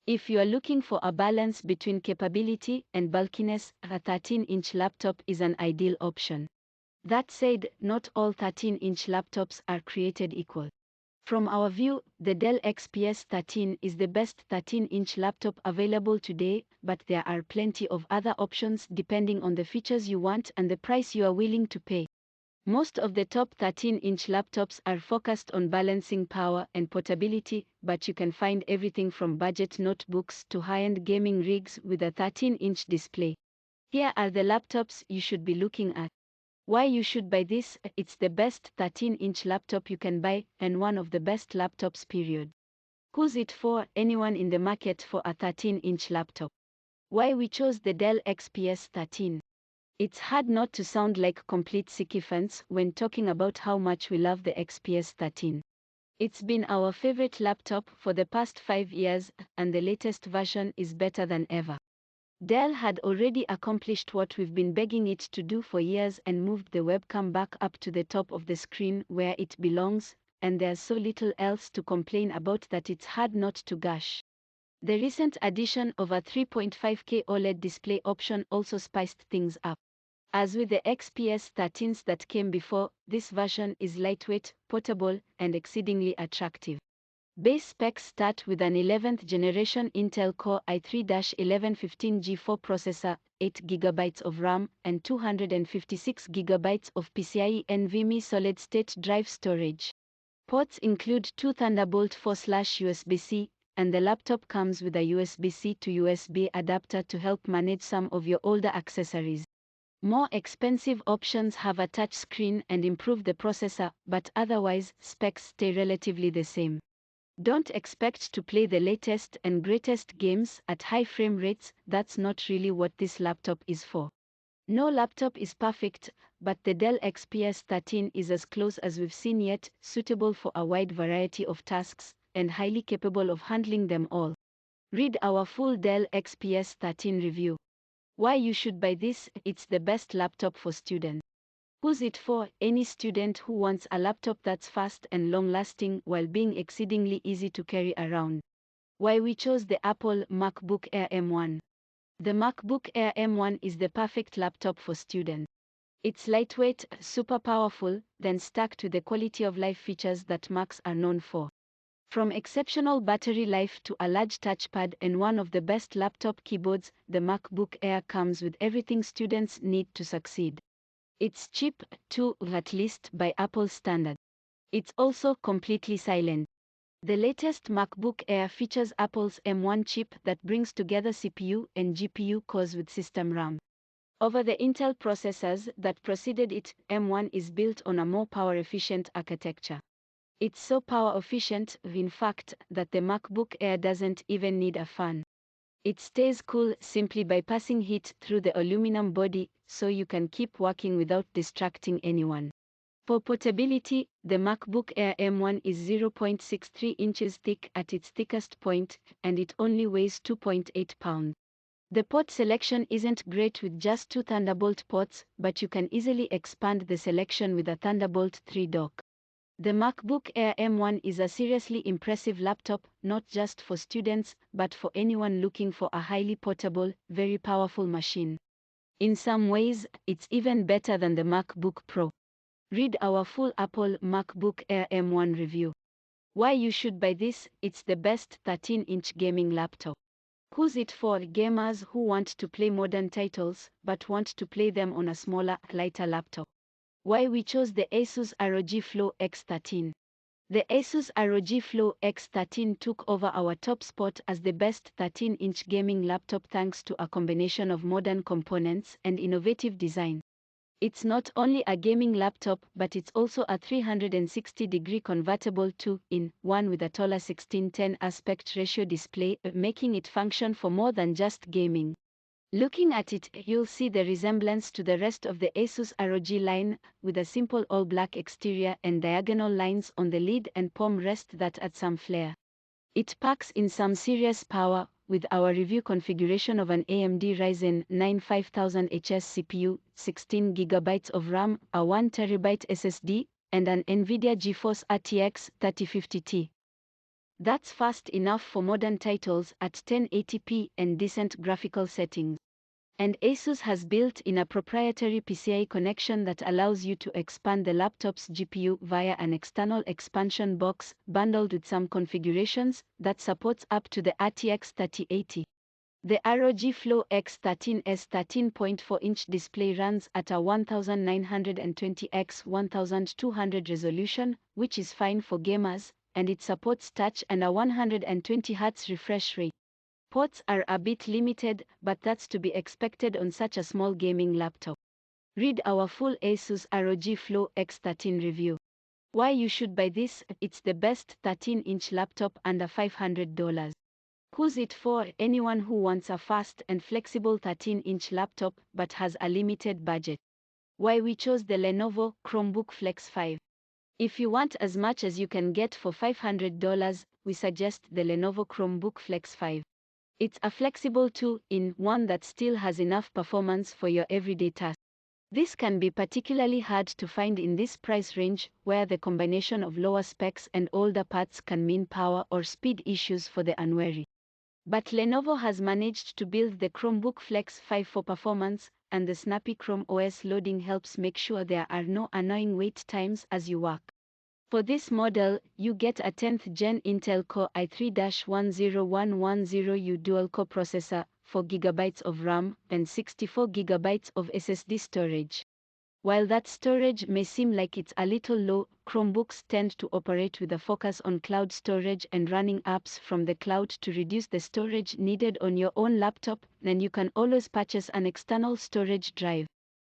If you are looking for a balance between capability and bulkiness, a 13-inch laptop is an ideal option. That said, not all 13-inch laptops are created equal. From our view, the Dell XPS 13 is the best 13-inch laptop available today, but there are plenty of other options depending on the features you want and the price you are willing to pay. Most of the top 13-inch laptops are focused on balancing power and portability, but you can find everything from budget notebooks to high-end gaming rigs with a 13-inch display. Here are the laptops you should be looking at. Why you should buy this: it's the best 13-inch laptop you can buy, and one of the best laptops period. Who's it for? Anyone in the market for a 13-inch laptop. Why we chose the Dell XPS 13. It's hard not to sound like complete sycophants when talking about how much we love the XPS 13. It's been our favorite laptop for the past 5 years, and the latest version is better than ever. Dell had already accomplished what we've been begging it to do for years and moved the webcam back up to the top of the screen where it belongs, and there's so little else to complain about that it's hard not to gush. The recent addition of a 3.5K OLED display option also spiced things up. As with the XPS 13s that came before, this version is lightweight, portable, and exceedingly attractive. Base specs start with an 11th generation Intel Core i3-1115 G4 processor, 8GB of RAM, and 256GB of PCIe NVMe solid-state drive storage. Ports include two Thunderbolt 4/USB-C, and the laptop comes with a USB-C to USB adapter to help manage some of your older accessories. More expensive options have a touch screen and improve the processor, but otherwise, specs stay relatively the same. Don't expect to play the latest and greatest games at high frame rates. That's not really what this laptop is for. No laptop is perfect, but the Dell XPS 13 is as close as we've seen yet, suitable for a wide variety of tasks, and highly capable of handling them all. Read our full Dell XPS 13 review. Why you should buy this: it's the best laptop for students. Who's it for? Any student who wants a laptop that's fast and long-lasting while being exceedingly easy to carry around. Why we chose the Apple MacBook Air M1. The MacBook Air M1 is the perfect laptop for students. It's lightweight, super powerful, then stacked with the quality of life features that Macs are known for. From exceptional battery life to a large touchpad and one of the best laptop keyboards, the MacBook Air comes with everything students need to succeed. It's cheap, too, at least by Apple standards. It's also completely silent. The latest MacBook Air features Apple's M1 chip that brings together CPU and GPU cores with system RAM. Over the Intel processors that preceded it, M1 is built on a more power-efficient architecture. It's so power-efficient, in fact, that the MacBook Air doesn't even need a fan. It stays cool simply by passing heat through the aluminum body, so you can keep working without distracting anyone. For portability, the MacBook Air M1 is 0.63 inches thick at its thickest point, and it only weighs 2.8 pounds. The port selection isn't great with just two Thunderbolt ports, but you can easily expand the selection with a Thunderbolt 3 dock. The MacBook Air M1 is a seriously impressive laptop, not just for students, but for anyone looking for a highly portable, very powerful machine. In some ways, it's even better than the MacBook Pro. Read our full Apple MacBook Air M1 review. Why you should buy this: it's the best 13-inch gaming laptop. Who's it for? Gamers who want to play modern titles, but want to play them on a smaller, lighter laptop. Why we chose the Asus ROG Flow X13. The Asus ROG Flow X13 took over our top spot as the best 13-inch gaming laptop thanks to a combination of modern components and innovative design. It's not only a gaming laptop, but it's also a 360-degree convertible 2-in-1 with a taller 16:10 aspect ratio display, making it function for more than just gaming. Looking at it, you'll see the resemblance to the rest of the Asus ROG line, with a simple all-black exterior and diagonal lines on the lid and palm rest that add some flair. It packs in some serious power, with our review configuration of an AMD Ryzen 9 5000HS CPU, 16GB of RAM, a 1TB SSD, and an NVIDIA GeForce RTX 3050 Ti. That's fast enough for modern titles at 1080p and decent graphical settings. And Asus has built in a proprietary PCI connection that allows you to expand the laptop's GPU via an external expansion box bundled with some configurations that supports up to the RTX 3080. The ROG Flow X13's 13.4-inch display runs at a 1920 x 1200 resolution, which is fine for gamers, and it supports touch and a 120Hz refresh rate. Ports are a bit limited, but that's to be expected on such a small gaming laptop. Read our full Asus ROG Flow X13 review. Why you should buy this? It's the best 13-inch laptop under $500. Who's it for? Anyone who wants a fast and flexible 13-inch laptop but has a limited budget. Why we chose the Lenovo Chromebook Flex 5. If you want as much as you can get for $500, we suggest the Lenovo Chromebook Flex 5. It's a flexible 2-in-1 that still has enough performance for your everyday tasks. This can be particularly hard to find in this price range, where the combination of lower specs and older parts can mean power or speed issues for the unwary. But Lenovo has managed to build the Chromebook Flex 5 for performance, and the snappy Chrome OS loading helps make sure there are no annoying wait times as you work. For this model, you get a 10th Gen Intel Core i3-10110U dual-core processor, 4GB of RAM, and 64GB of SSD storage. While that storage may seem like it's a little low, Chromebooks tend to operate with a focus on cloud storage and running apps from the cloud to reduce the storage needed on your own laptop, and you can always purchase an external storage drive.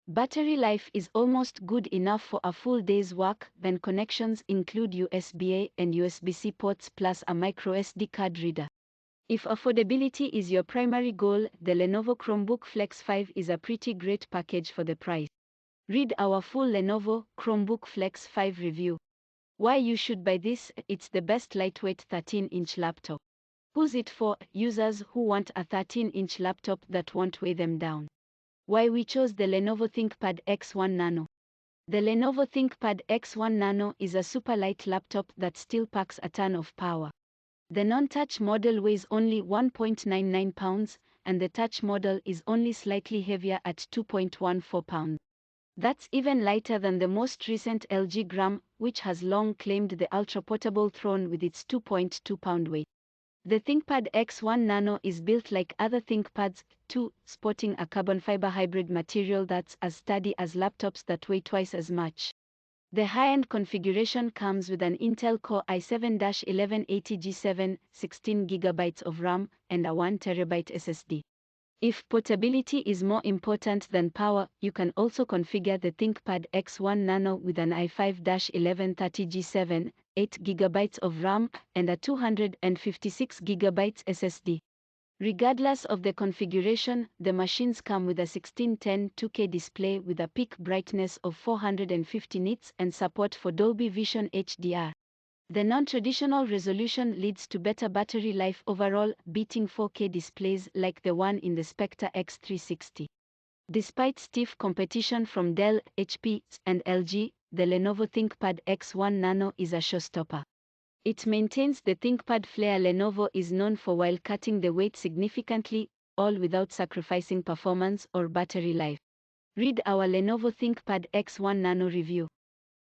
Battery life is almost good enough for a full day's work, when connections include USB-A and USB-C ports plus a microSD card reader. If affordability is your primary goal, the Lenovo Chromebook Flex 5 is a pretty great package for the price. Read our full Lenovo Chromebook Flex 5 review. Why you should buy this? It's the best lightweight 13-inch laptop. Who's it for? Users who want a 13-inch laptop that won't weigh them down. Why we chose the Lenovo ThinkPad X1 Nano. The Lenovo ThinkPad X1 Nano is a super light laptop that still packs a ton of power. The non-touch model weighs only 1.99 pounds, and the touch model is only slightly heavier at 2.14 pounds. That's even lighter than the most recent LG Gram, which has long claimed the ultra-portable throne with its 2.2-pound weight. The ThinkPad X1 Nano is built like other ThinkPads, too, sporting a carbon fiber hybrid material that's as sturdy as laptops that weigh twice as much. The high-end configuration comes with an Intel Core i7-1180G7, 16GB of RAM, and a 1TB SSD. If portability is more important than power, you can also configure the ThinkPad X1 Nano with an i5-1130G7, 8GB of RAM, and a 256GB SSD. Regardless of the configuration, the machines come with a 1610 2K display with a peak brightness of 450 nits and support for Dolby Vision HDR. The non-traditional resolution leads to better battery life overall, beating 4K displays like the one in the Spectre X360. Despite stiff competition from Dell, HP, and LG, the Lenovo ThinkPad X1 Nano is a showstopper. It maintains the ThinkPad flair Lenovo is known for while cutting the weight significantly, all without sacrificing performance or battery life. Read our Lenovo ThinkPad X1 Nano review.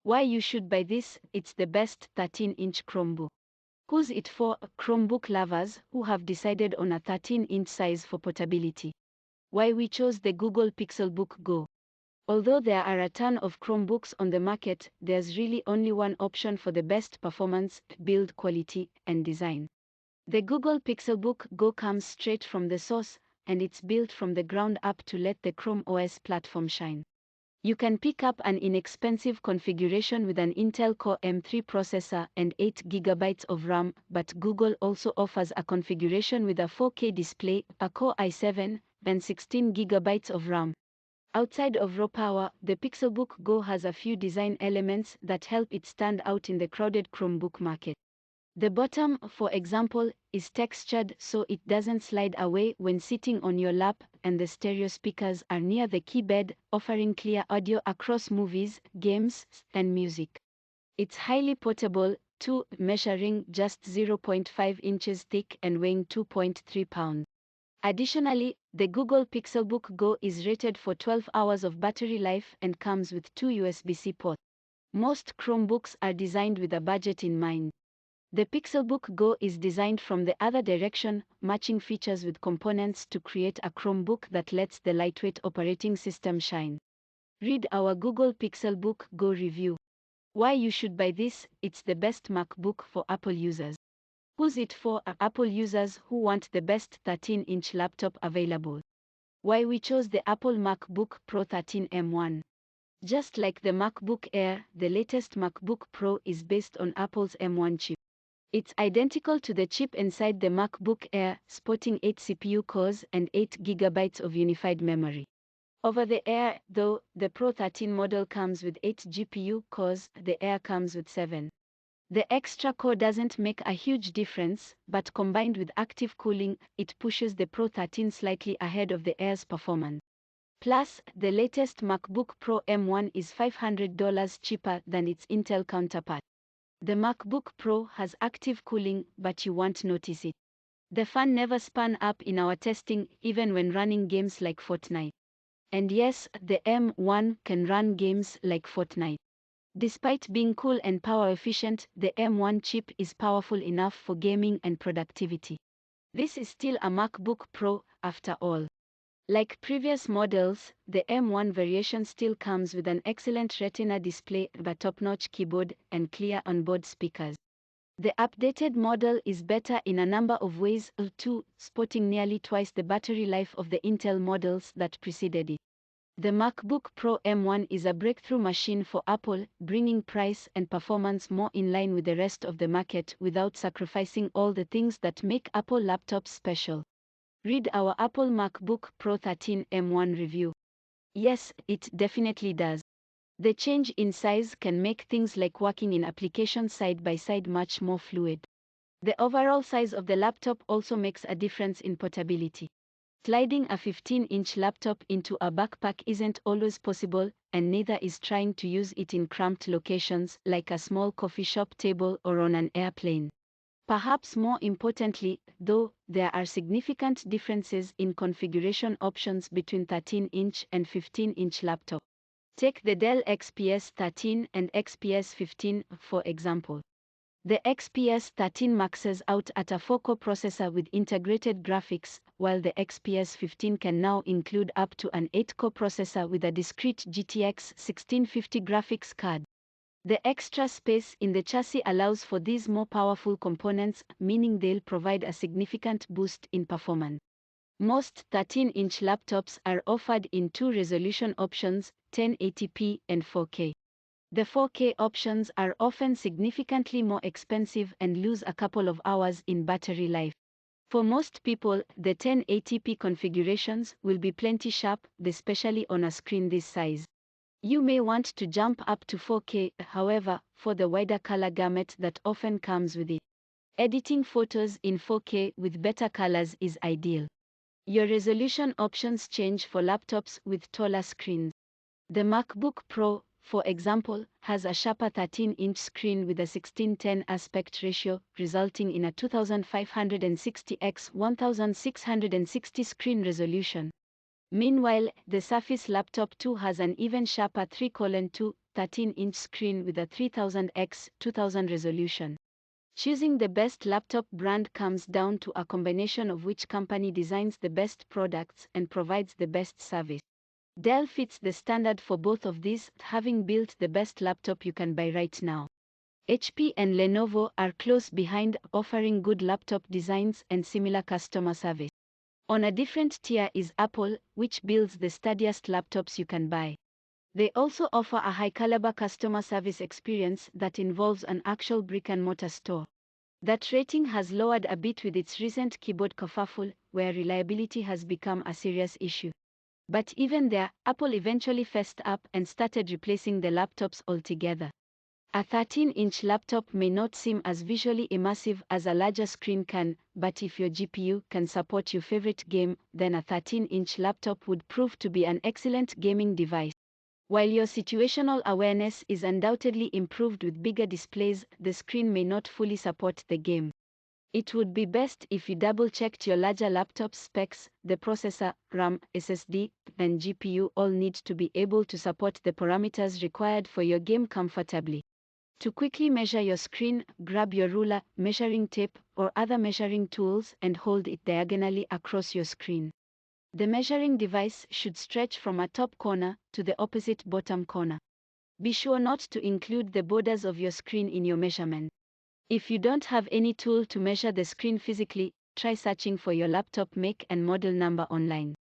Why you should buy this? It's the best 13-inch Chromebook. Who's it for? Chromebook lovers who have decided on a 13-inch size for portability. Why we chose the Google Pixelbook Go. Although there are a ton of Chromebooks on the market, there's really only one option for the best performance, build quality, and design. The Google Pixelbook Go comes straight from the source, and it's built from the ground up to let the Chrome OS platform shine. You can pick up an inexpensive configuration with an Intel Core M3 processor and 8GB of RAM, but Google also offers a configuration with a 4K display, a Core i7, and 16GB of RAM. Outside of raw power, the Pixelbook Go has a few design elements that help it stand out in the crowded Chromebook market. The bottom, for example, is textured so it doesn't slide away when sitting on your lap, and the stereo speakers are near the keyboard, offering clear audio across movies, games, and music. It's highly portable, 2, measuring just 0.5 inches thick and weighing 2.3 pounds. Additionally, the Google Pixelbook Go is rated for 12 hours of battery life and comes with 2 USB-C ports. Most Chromebooks are designed with a budget in mind. The Pixelbook Go is designed from the other direction, matching features with components to create a Chromebook that lets the lightweight operating system shine. Read our Google Pixelbook Go review. Why you should buy this: it's the best MacBook for Apple users. Who's it for? Apple users who want the best 13-inch laptop available. Why we chose the Apple MacBook Pro 13 M1. Just like the MacBook Air, the latest MacBook Pro is based on Apple's M1 chip. It's identical to the chip inside the MacBook Air, sporting 8 CPU cores and 8 GB of unified memory. Over the Air, though, the Pro 13 model comes with 8 GPU cores, the Air comes with 7. The extra core doesn't make a huge difference, but combined with active cooling, it pushes the Pro 13 slightly ahead of the Air's performance. Plus, the latest MacBook Pro M1 is $500 cheaper than its Intel counterpart. The MacBook Pro has active cooling, but you won't notice it. The fan never spun up in our testing, even when running games like Fortnite. And yes, the M1 can run games like Fortnite. Despite being cool and power efficient, the M1 chip is powerful enough for gaming and productivity. This is still a MacBook Pro, after all. Like previous models, the M1 variation still comes with an excellent Retina display, a top-notch keyboard, and clear onboard speakers. The updated model is better in a number of ways, too, sporting nearly twice the battery life of the Intel models that preceded it. The MacBook Pro M1 is a breakthrough machine for Apple, bringing price and performance more in line with the rest of the market without sacrificing all the things that make Apple laptops special. Read our Apple MacBook Pro 13 M1 review. Yes, it definitely does. The change in size can make things like working in applications side by side much more fluid. The overall size of the laptop also makes a difference in portability. Sliding a 15-inch laptop into a backpack isn't always possible, and neither is trying to use it in cramped locations like a small coffee shop table or on an airplane. Perhaps more importantly, though, there are significant differences in configuration options between 13-inch and 15-inch laptops. Take the Dell XPS 13 and XPS 15, for example. The XPS 13 maxes out at a 4-core processor with integrated graphics, while the XPS 15 can now include up to an 8-core processor with a discrete GTX 1650 graphics card. The extra space in the chassis allows for these more powerful components, meaning they'll provide a significant boost in performance. Most 13-inch laptops are offered in 2 resolution options, 1080p and 4K. The 4K options are often significantly more expensive and lose a couple of hours in battery life. For most people, the 1080p configurations will be plenty sharp, especially on a screen this size. You may want to jump up to 4K, however, for the wider color gamut that often comes with it. Editing photos in 4K with better colors is ideal. Your resolution options change for laptops with taller screens. The MacBook Pro, for example, has a sharper 13-inch screen with a 16:10 aspect ratio, resulting in a 2560 x 1660 screen resolution. Meanwhile, the Surface Laptop 2 has an even sharper 3:2 13-inch screen with a 3000 x 2000 resolution. Choosing the best laptop brand comes down to a combination of which company designs the best products and provides the best service. Dell fits the standard for both of these, having built the best laptop you can buy right now. HP and Lenovo are close behind, offering good laptop designs and similar customer service. On a different tier is Apple, which builds the sturdiest laptops you can buy. They also offer a high-caliber customer service experience that involves an actual brick-and-mortar store. That rating has lowered a bit with its recent keyboard kerfuffle, where reliability has become a serious issue. But even there, Apple eventually fessed up and started replacing the laptops altogether. A 13-inch laptop may not seem as visually immersive as a larger screen can, but if your GPU can support your favorite game, then a 13-inch laptop would prove to be an excellent gaming device. While your situational awareness is undoubtedly improved with bigger displays, the screen may not fully support the game. It would be best if you double-checked your larger laptop's specs. The processor, RAM, SSD, and GPU all need to be able to support the parameters required for your game comfortably. To quickly measure your screen, grab your ruler, measuring tape, or other measuring tools and hold it diagonally across your screen. The measuring device should stretch from a top corner to the opposite bottom corner. Be sure not to include the borders of your screen in your measurement. If you don't have any tool to measure the screen physically, try searching for your laptop make and model number online.